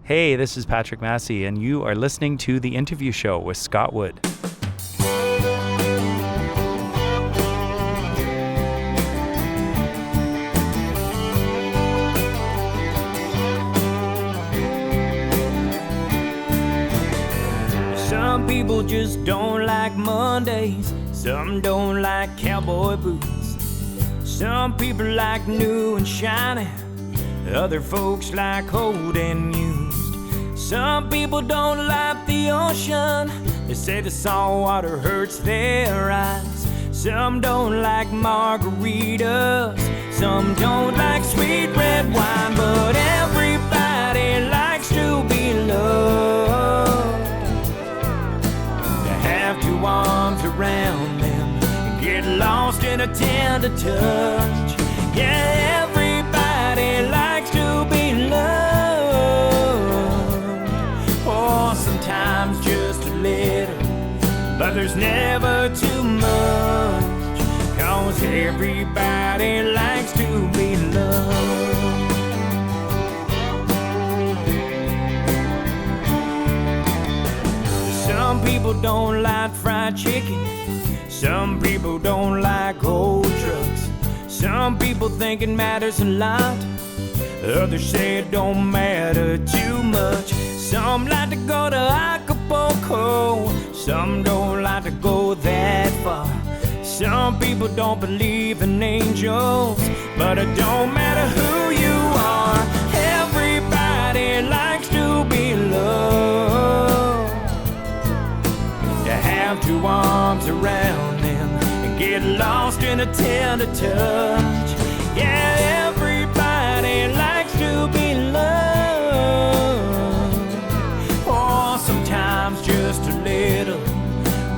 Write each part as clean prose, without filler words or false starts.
Hey, this is Patrick Masse, and you are listening to The Interview Show with Scott Wood. Some people just don't like Mondays. Some don't like cowboy boots. Some people like new and shiny. Other folks like old and used. Some people don't like the ocean. They say the salt water hurts their eyes. Some don't like margaritas. Some don't like sweet red wine. But everybody likes to be loved. To have two arms around them and get lost in a tender touch. Yeah, everybody likes to be loved. Oh, sometimes just a little, but there's never too much. 'Cause everybody likes to be loved. Some people don't like fried chicken. Some people don't like old trucks. Some people think it matters a lot. Others say it don't matter too much. Some like to go to Acapulco. Some don't like to go that far. Some people don't believe in angels. But it don't matter who you are. Everybody likes to be loved. To have two arms around them and get lost in a tender touch. Yeah, everybody likes to be loved. Oh, sometimes just a little,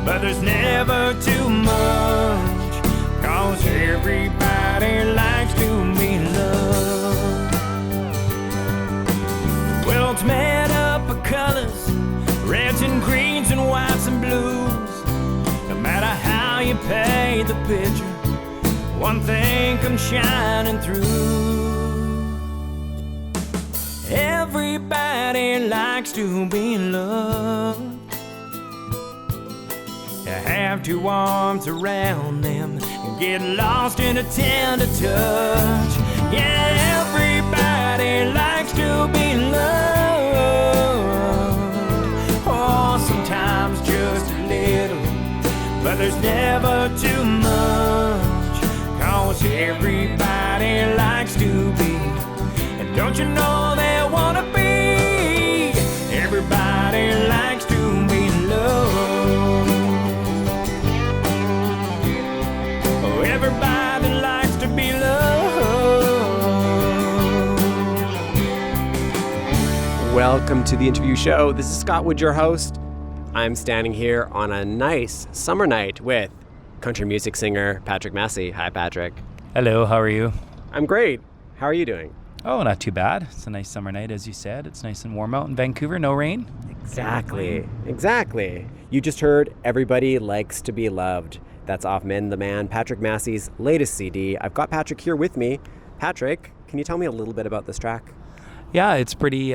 but there's never too much. 'Cause everybody likes to be loved. The world's made up of colors, reds and greens and whites and blues. No matter how you paint the picture, one thing comes shining through. Everybody likes to be loved. To have two arms around them and get lost in a tender touch. Yeah, everybody likes to be loved. Oh, sometimes just a little, but there's never too much. 'Cause everybody likes to be. And don't you know they wanna be? Everybody likes to be loved. Oh, everybody likes to be loved. Welcome to The Interview Show. This is Scott Wood, your host. I'm standing here on a nice summer night with country music singer Patrick Masse. Hi, Patrick. Hello, how are you? I'm great. How are you doing? Oh, not too bad. It's a nice summer night, as you said. It's nice and warm out in Vancouver. No rain. Exactly. You just heard Everybody Likes to Be Loved. That's off Men the Man, Patrick Masse's latest CD. I've got Patrick here with me. Patrick, can you tell me a little bit about this track? Yeah, it's pretty.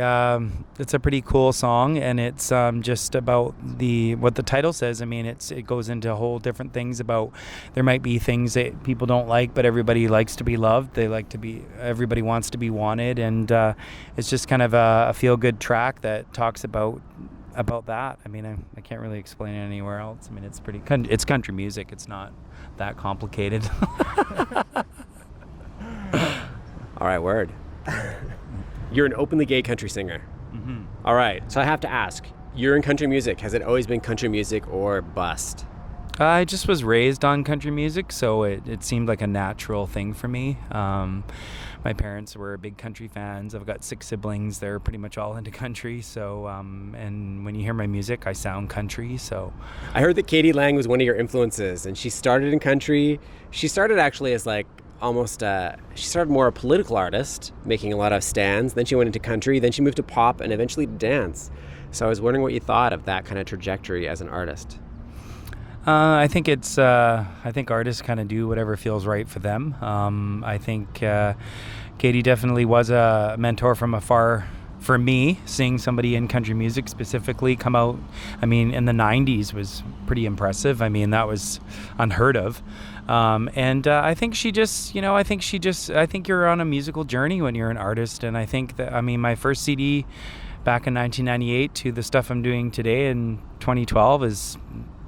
It's a pretty cool song, and it's just about what the title says. I mean, it goes into whole different things about there might be things that people don't like, but everybody likes to be loved. Everybody wants to be wanted, and it's just kind of a feel-good track that talks about that. I mean, I can't really explain it anywhere else. I mean, it's it's country music. It's not that complicated. All right, word. You're an openly gay country singer. Mm-hmm. All right, so I have to ask, you're in country music. Has it always been country music or bust? I just was raised on country music, so it seemed like a natural thing for me. My parents were big country fans. I've got 6 siblings. They're pretty much all into country. So, and when you hear my music, I sound country. So, I heard that Katie Lang was one of your influences, and she started in country. She started actually as like she started more a political artist, making a lot of stands. Then she went into country. Then she moved to pop, and eventually to dance. So I was wondering what you thought of that kind of trajectory as an artist. I think artists kind of do whatever feels right for them. I think Katie definitely was a mentor from a far for me, seeing somebody in country music specifically come out, I mean, in the 90s was pretty impressive. I mean, that was unheard of. I think I think you're on a musical journey when you're an artist. And I think that, I mean, my first CD back in 1998 to the stuff I'm doing today in 2012 is,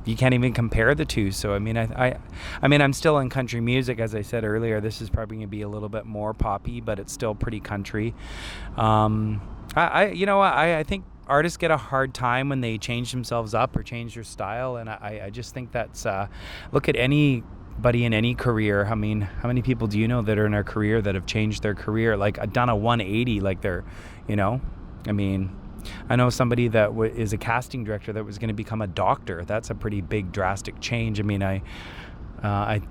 you can't even compare the two. So I mean, I mean, I'm still in country music, as I said earlier. This is probably going to be a little bit more poppy, but it's still pretty country. I think artists get a hard time when they change themselves up or change their style, and I just think that's look at anybody in any career. I mean, how many people do you know that are in their career that have changed their career, like done a 180, like they're, I mean, I know somebody that is a casting director that was going to become a doctor. That's a pretty big, drastic change. I mean, I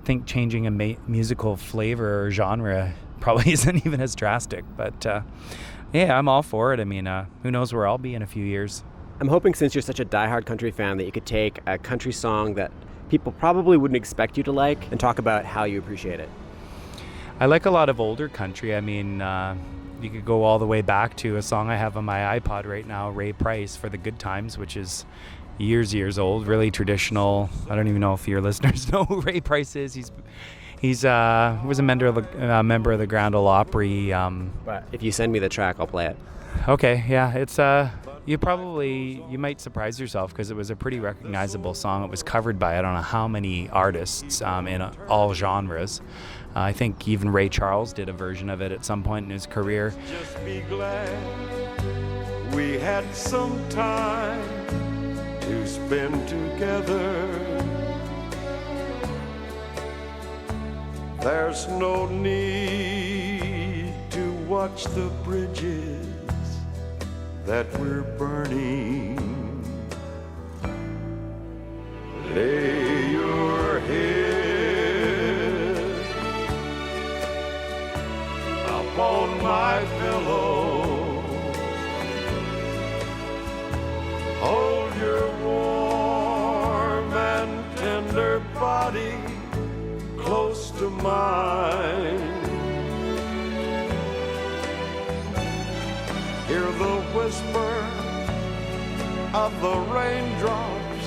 think changing a musical flavor or genre probably isn't even as drastic. But yeah, I'm all for it. I mean, who knows where I'll be in a few years. I'm hoping, since you're such a diehard country fan, that you could take a country song that people probably wouldn't expect you to like and talk about how you appreciate it. I like a lot of older country. I mean, you could go all the way back to a song I have on my iPod right now, Ray Price, For the Good Times, which is years old, really traditional. I don't even know if your listeners know who Ray Price is. He was a member of the Grand Ole Opry. But if you send me the track, I'll play it. Okay, yeah, it's you might surprise yourself because it was a pretty recognizable song. It was covered by I don't know how many artists in all genres. I think even Ray Charles did a version of it at some point in his career. Just be glad we had some time to spend together. There's no need to watch the bridges that we're burning. Lay your head upon my pillow. Hold your warm and tender body close to mine. Hear the whisper of the raindrops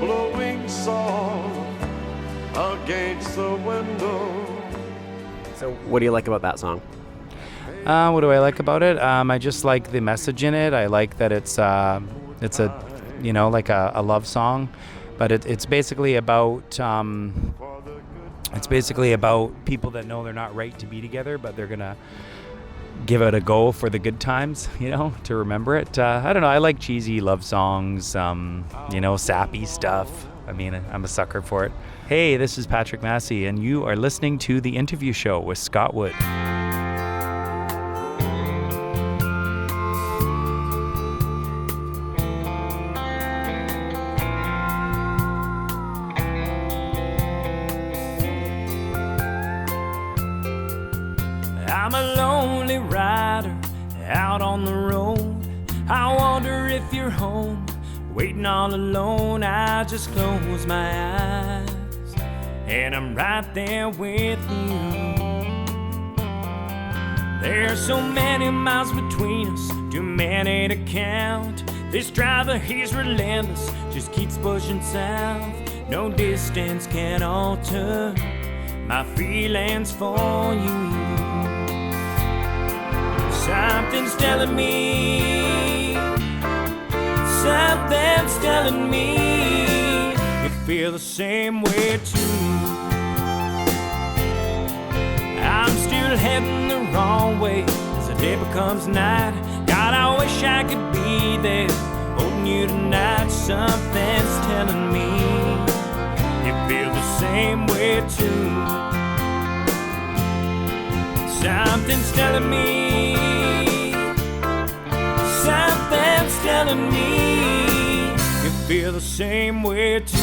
blowing soft against the window. So what do you like about that song? What do I like about it? I just like the message in it. I like that it's a like a love song, but it's basically about people that know they're not right to be together, but they're gonna give it a go for the good times, to remember it. I don't know. I like cheesy love songs, sappy stuff. I mean, I'm a sucker for it. Hey, this is Patrick Masse, and you are listening to The Interview Show with Scott Wood. I'm a lonely rider out on the road. I wonder if you're home, waiting all alone. I just close my eyes and I'm right there with you. There's so many miles between us, too many to count. This driver, he's relentless, just keeps pushing south. No distance can alter my feelings for you. Something's telling me, something's telling me you feel the same way too. I'm still heading the wrong way as the day becomes night. God, I wish I could be there holding you tonight. Something's telling me you feel the same way too. Something's telling me, something's telling me you feel the same way too.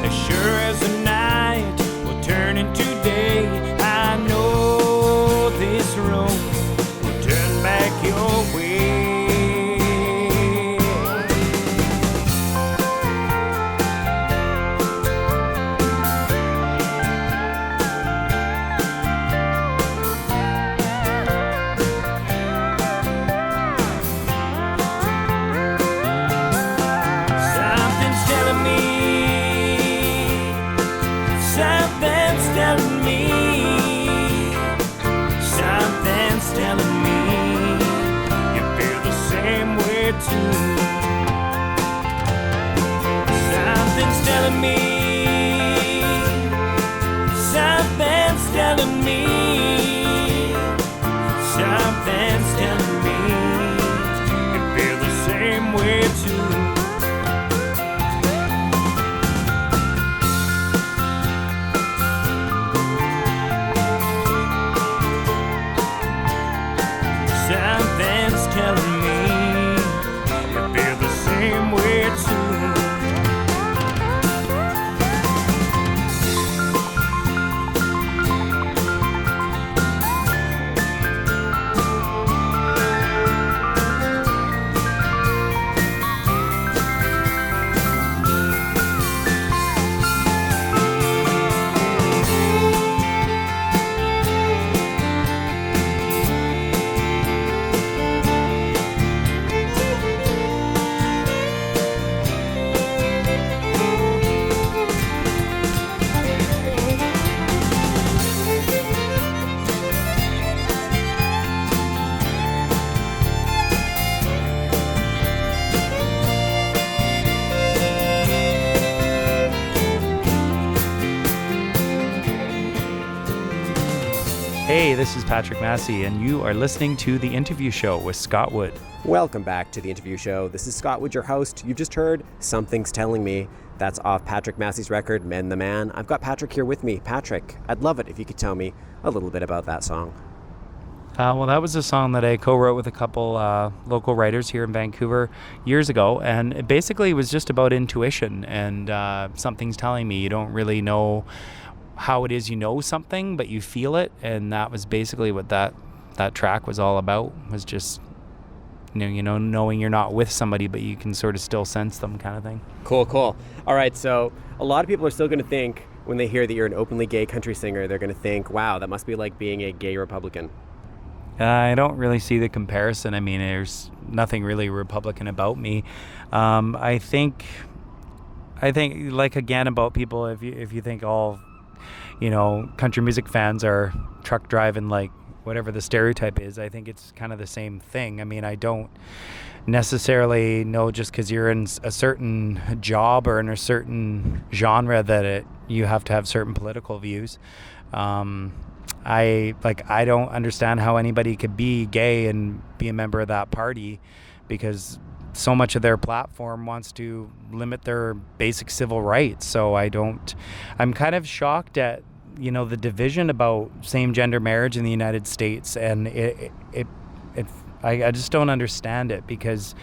As sure as the night will turn into day, I know this road will turn back your way. telling me. Something's telling me. Something's telling me. You feel the same way too. Something's telling me. You feel the same way too. Hey, this is Patrick Masse, and you are listening to The Interview Show with Scott Wood. Welcome back to The Interview Show. This is Scott Wood, your host. You've just heard Something's Telling Me. That's off Patrick Masse's record, Men the Man. I've got Patrick here with me. Patrick, I'd love it if you could tell me a little bit about that song. Well, that was a song that I co-wrote with a couple local writers here in Vancouver years ago, and it basically was just about intuition and something's telling me. You don't really know how it is you know something, but you feel it, and that was basically what that track was all about, was just knowing you're not with somebody, but you can sort of still sense them, kind of thing. Cool. All right, so a lot of people are still going to think, when they hear that you're an openly gay country singer, they're going to think, wow, that must be like being a gay Republican. I don't really see the comparison. I mean, there's nothing really Republican about me. I think like, again, about people, if you think all country music fans are truck driving, like whatever the stereotype is, I think it's kind of the same thing. I mean, I don't necessarily know just because you're in a certain job or in a certain genre that you have to have certain political views. I don't understand how anybody could be gay and be a member of that party, because so much of their platform wants to limit their basic civil rights. So I'm kind of shocked at the division about same-gender marriage in the United States, and I just don't understand it, because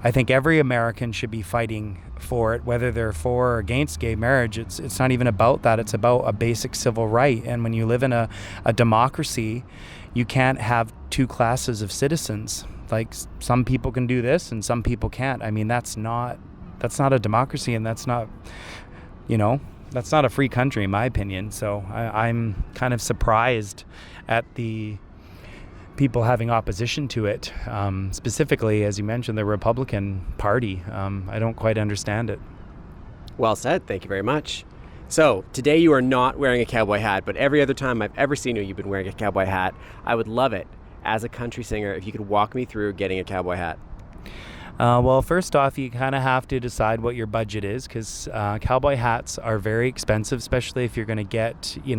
I think every American should be fighting for it, whether they're for or against gay marriage. It's not even about that. It's about a basic civil right. And when you live in a democracy, you can't have two classes of citizens. Like, some people can do this and some people can't. I mean, that's not a democracy, and that's not a free country, in my opinion. So I'm kind of surprised at the people having opposition to it, specifically, as you mentioned, the Republican Party. I don't quite understand it. Well said. Thank you very much. So today you are not wearing a cowboy hat, but every other time I've ever seen you, you've been wearing a cowboy hat. I would love it, as a country singer, if you could walk me through getting a cowboy hat. Well, first off, you kind of have to decide what your budget is, because cowboy hats are very expensive, especially if you're going to get, you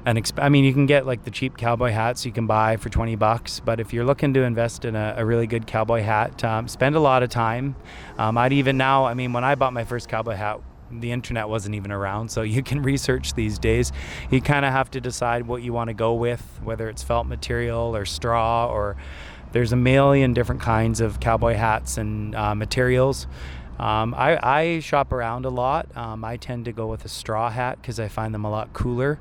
can get like the cheap cowboy hats you can buy for $20, but if you're looking to invest in a really good cowboy hat, spend a lot of time. When I bought my first cowboy hat, the internet wasn't even around, so you can research these days. You kind of have to decide what you want to go with, whether it's felt material or straw, or there's a million different kinds of cowboy hats and materials. I shop around a lot. I tend to go with a straw hat because I find them a lot cooler.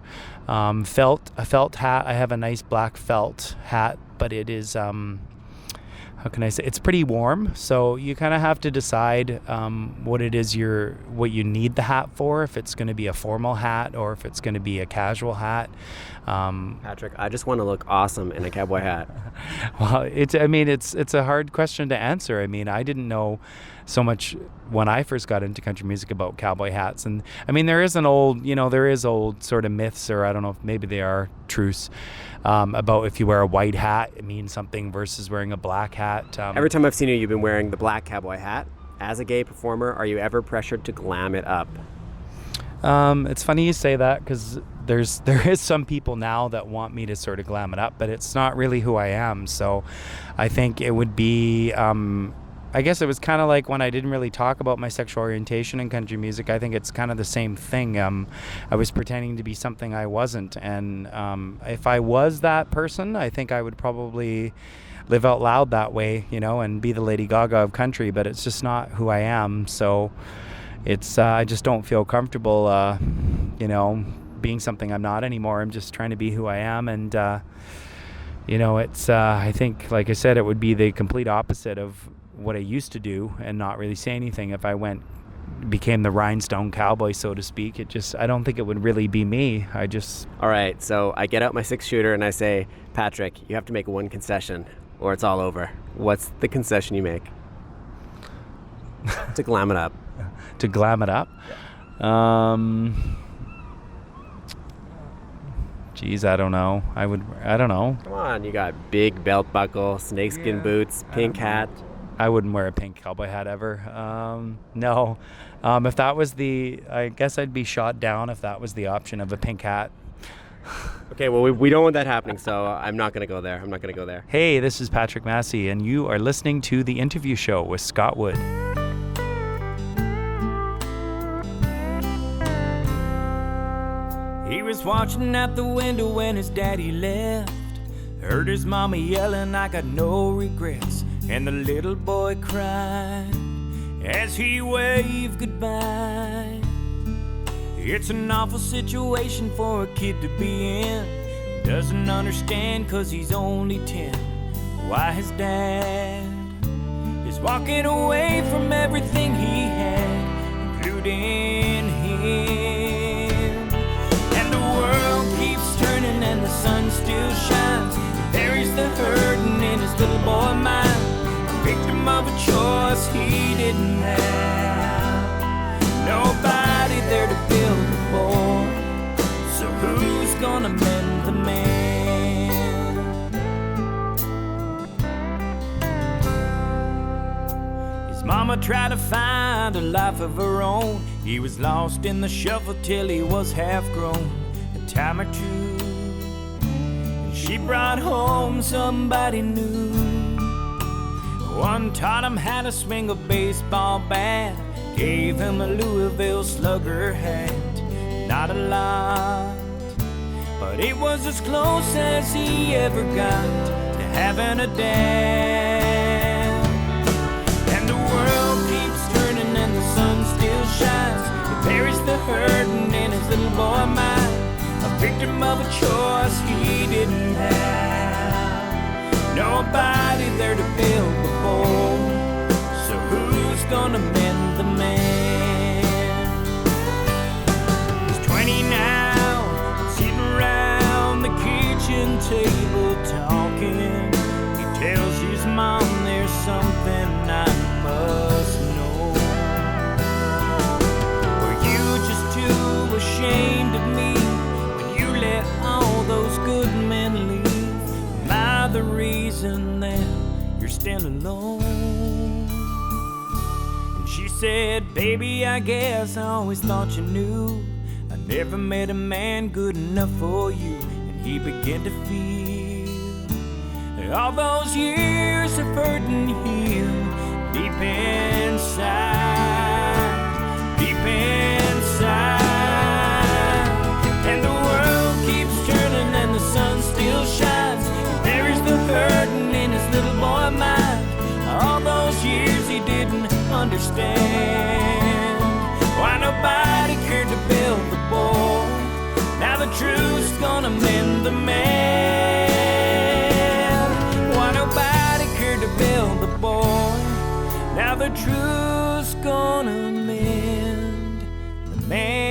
A felt hat. I have a nice black felt hat, but it is, how can I say? It's pretty warm. So you kind of have to decide what you need the hat for. If it's going to be a formal hat or if it's going to be a casual hat. Patrick, I just want to look awesome in a cowboy hat. Well, it's a hard question to answer. I mean, I didn't know so much when I first got into country music about cowboy hats. And I mean, there is old sort of myths, or I don't know if maybe they are truths, about if you wear a white hat, it means something versus wearing a black hat. Every time I've seen you, you've been wearing the black cowboy hat. as a gay performer, are you ever pressured to glam it up? It's funny you say that because there is some people now that want me to sort of glam it up, but it's not really who I am. So I think it would be, I guess it was kind of like when I didn't really talk about my sexual orientation in country music. I think it's kind of the same thing. I was pretending to be something I wasn't. And if I was that person, I think I would probably live out loud that way, and be the Lady Gaga of country, but it's just not who I am. So it's I just don't feel comfortable, being something I'm not anymore. I'm just trying to be who I am, and it's I think, like I said, it would be the complete opposite of what I used to do and not really say anything. If I became the rhinestone cowboy, so to speak, I don't think it would really be me. All right, so I get out my 6-shooter and I say, Patrick, you have to make one concession or it's all over. What's the concession you make? To glam it up. To glam it up? Geez, I don't know. I don't know. Come on, you got big belt buckle, snakeskin boots, pink hat. I wouldn't wear a pink cowboy hat ever. No. If that was I guess I'd be shot down if that was the option of a pink hat. Okay, well, we don't want that happening, so I'm not going to go there. Hey, this is Patrick Masse, and you are listening to The Interview Show with Scott Wood. He was watching out the window when his daddy left. Heard his mama yelling, I got no regrets. And the little boy cried as he waved goodbye. It's an awful situation for a kid to be in. Doesn't understand 'cause he's only 10. Why his dad is walking away from everything he had, including him. And the world keeps turning and the sun still shines. He buries the hurting in his little boy mind, a victim of a choice he didn't have. Nobody there to build the boy, so who's gonna mend the man? His mama tried to find a life of her own. He was lost in the shuffle till he was half grown. A time or two, and she brought home somebody new. One taught him how to swing a baseball bat, gave him a Louisville Slugger hat. Not a lot, but it was as close as he ever got to having a dad. And the world keeps turning and the sun still shines. He buries the hurting in his little boy mind, a victim of a choice he didn't have. Nobody there to build the boat, so who's gonna mend the man? He's 20 now, sitting around the kitchen table talking. He tells his mom there's something I must know. Were you just too ashamed of me when you let all those good men leave? Am I the reason that you're still alone? And she said, baby, I guess I always thought you knew I never met a man good enough for you. And he began to feel all those years of hurt and heal deep inside, deep inside. And the world keeps turning and the sun still shines. There is the hurting in his little boy mind, all those years he didn't understand. Why nobody cared to build the boy, now the truth's gonna mend the man. Why nobody cared to build the boy, now the truth's gonna mend the man.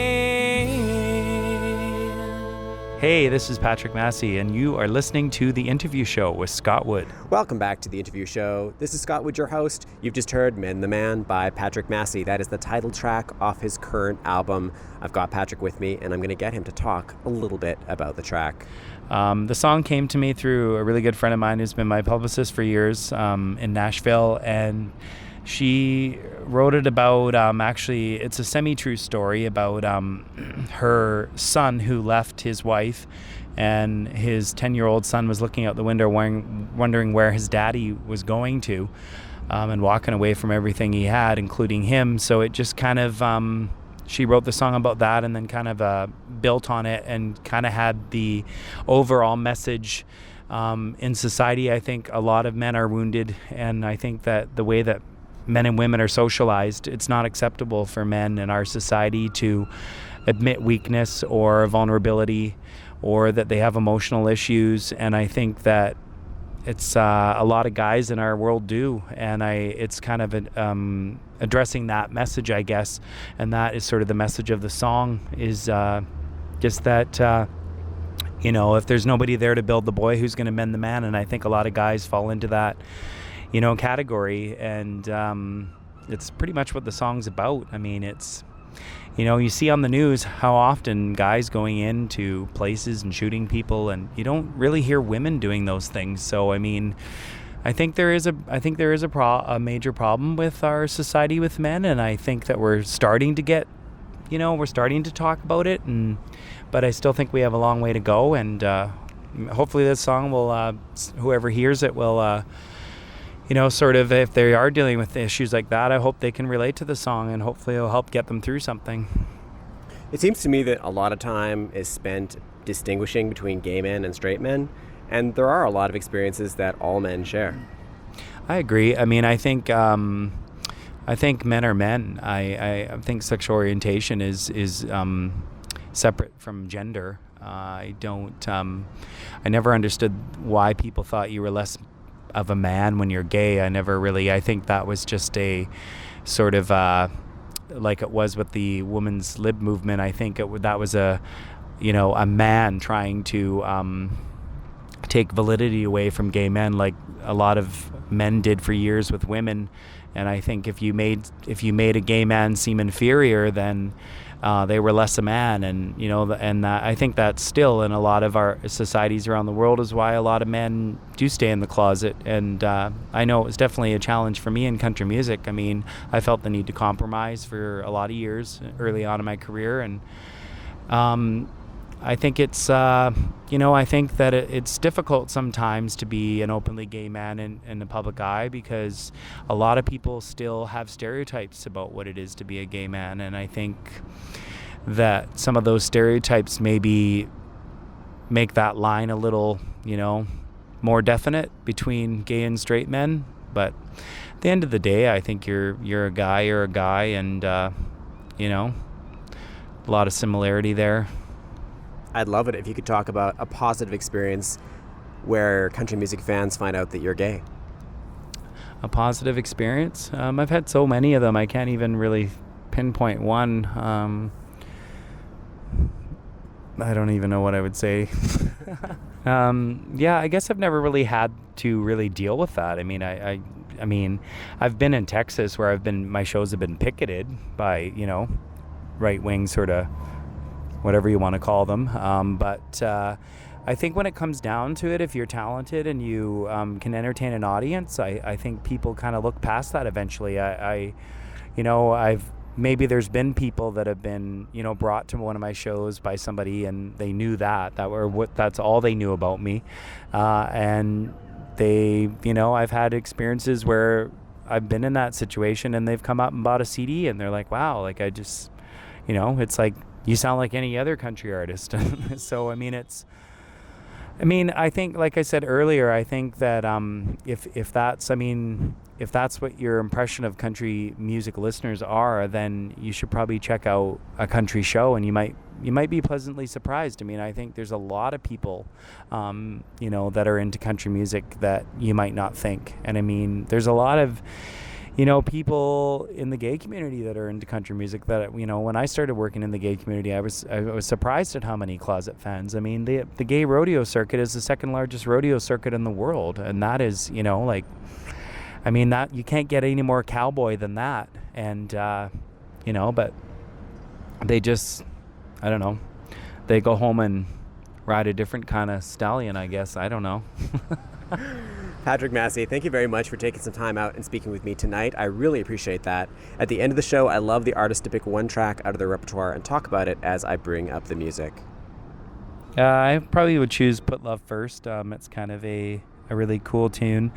Hey, this is Patrick Masse, and you are listening to The Interview Show with Scott Wood. Welcome back to The Interview Show. This is Scott Wood, your host. You've just heard Mend the Man by Patrick Masse. That is the title track off his current album. I've got Patrick with me, and I'm going to get him to talk a little bit about the track. The song came to me through a really good friend of mine who's been my publicist for years in Nashville, and she wrote it about, actually, it's a semi-true story about her son who left his wife, and his 10-year-old son was looking out the window wondering where his daddy was going to, and walking away from everything he had, including him. So it just kind of, she wrote the song about that, and then kind of built on it, and kind of had the overall message. In society, I think a lot of men are wounded, and I think that the way that men and women are socialized, it's not acceptable for men in our society to admit weakness or vulnerability, or that they have emotional issues. And I think that it's a lot of guys in our world do, and it's kind of addressing that message, I guess. And that is sort of the message of the song, is just that if there's nobody there to build the boy, who's going to mend the man? And I think a lot of guys fall into that category, and it's pretty much what the song's about. I mean, it's, you see on the news how often guys going into places and shooting people, and you don't really hear women doing those things. So I mean, I think there is a major problem with our society with men, and I think that we're starting to get, we're starting to talk about it, but I still think we have a long way to go, and hopefully this song will, whoever hears it will, sort of, if they are dealing with issues like that, I hope they can relate to the song, and hopefully it'll help get them through something. It seems to me that a lot of time is spent distinguishing between gay men and straight men, and there are a lot of experiences that all men share. I agree. I mean, I think men are men. I think sexual orientation is separate from gender. I never understood why people thought you were less of a man when you're gay. I think that was just a sort of like it was with the women's lib movement. I think that was a man trying to take validity away from gay men, like a lot of men did for years with women. And I think if you made a gay man seem inferior, then they were less a man, and I think that's still in a lot of our societies around the world, is why a lot of men do stay in the closet. And I know it was definitely a challenge for me in country music. I mean, I felt the need to compromise for a lot of years early on in my career, and I think it's, I think that it's difficult sometimes to be an openly gay man in the public eye, because a lot of people still have stereotypes about what it is to be a gay man. And I think that some of those stereotypes maybe make that line a little, more definite between gay and straight men. But at the end of the day, I think you're a guy, and, a lot of similarity there. I'd love it if you could talk about a positive experience where country music fans find out that you're gay. A positive experience? I've had so many of them, I can't even really pinpoint one. I don't even know what I would say. I guess I've never really had to really deal with that. I mean, I've been in Texas where my shows have been picketed by, right-wing sort of whatever you want to call them. But I think when it comes down to it, if you're talented and you can entertain an audience, I think people kind of look past that eventually. Maybe there's been people that have been, brought to one of my shows by somebody, and they knew that's all they knew about me. And they, I've had experiences where I've been in that situation, and they've come up and bought a CD, and they're like, wow, like I just, it's like, you sound like any other country artist. So, I think, like I said earlier, I think that if that's what your impression of country music listeners are, then you should probably check out a country show, and you might be pleasantly surprised. I think there's a lot of people, that are into country music that you might not think. And there's a lot of people in the gay community that are into country music that, when I started working in the gay community, I was surprised at how many closet fans. The gay rodeo circuit is the second largest rodeo circuit in the world. And that is, that you can't get any more cowboy than that. And, but they just, I don't know, they go home and ride a different kind of stallion, I guess. I don't know. Patrick Masse, thank you very much for taking some time out and speaking with me tonight. I really appreciate that. At the end of the show, I love the artists to pick one track out of their repertoire and talk about it as I bring up the music. I probably would choose Put Love First. It's kind of a really cool tune,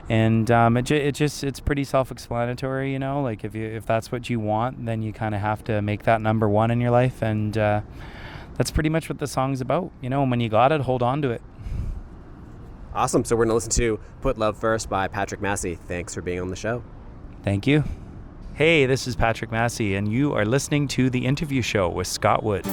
and it's pretty self-explanatory, you know, like if that's what you want, then you kind of have to make that number one in your life, and that's pretty much what the song's about, you know. And when you got it, hold on to it. Awesome. So we're going to listen to Put Love First by Patrick Masse. Thanks for being on the show. Thank you. Hey, this is Patrick Masse, and you are listening to The Interview Show with Scott Wood.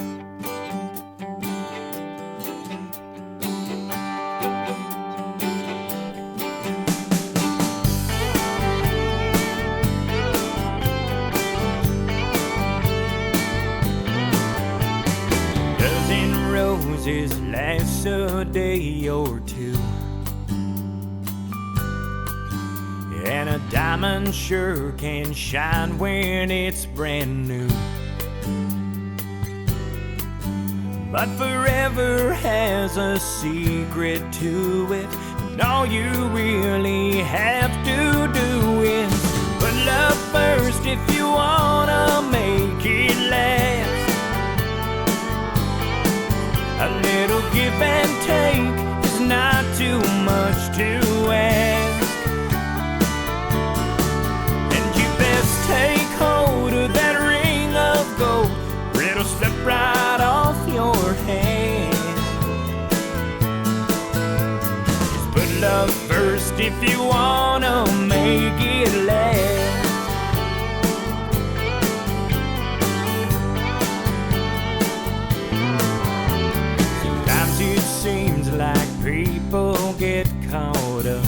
Dozen roses last a day or two, and a diamond sure can shine when it's brand new. But forever has a secret to it, and all you really have to do is put love first if you wanna make it last. A little give and take is not too much to ask. Take hold of that ring of gold, or it'll slip right off your hand. Just put love first if you wanna make it last. Sometimes it seems like people get caught up,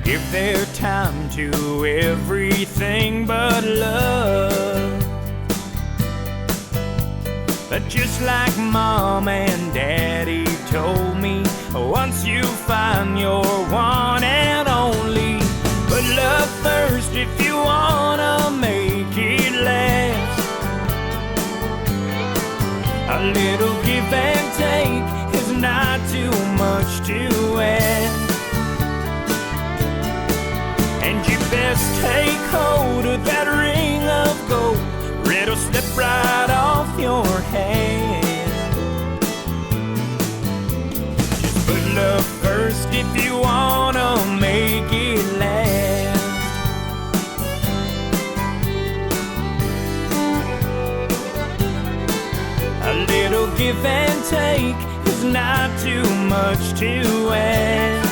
give their time to everything but love. But just like Mom and Daddy told me, once you find your one and only, put love first if you wanna make it last. A little give and take is not too much to ask. Best take hold of that ring of gold, or it'll slip right off your hand. Just put love first if you wanna make it last. A little give and take is not too much to ask.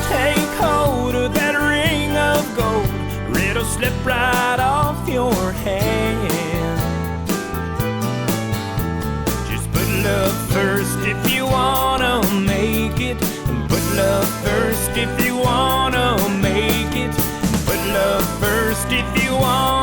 Take hold of that ring of gold, or it'll slip right off your hand. Just put love first if you wanna make it, and put love first if you wanna make it, put love first if you wanna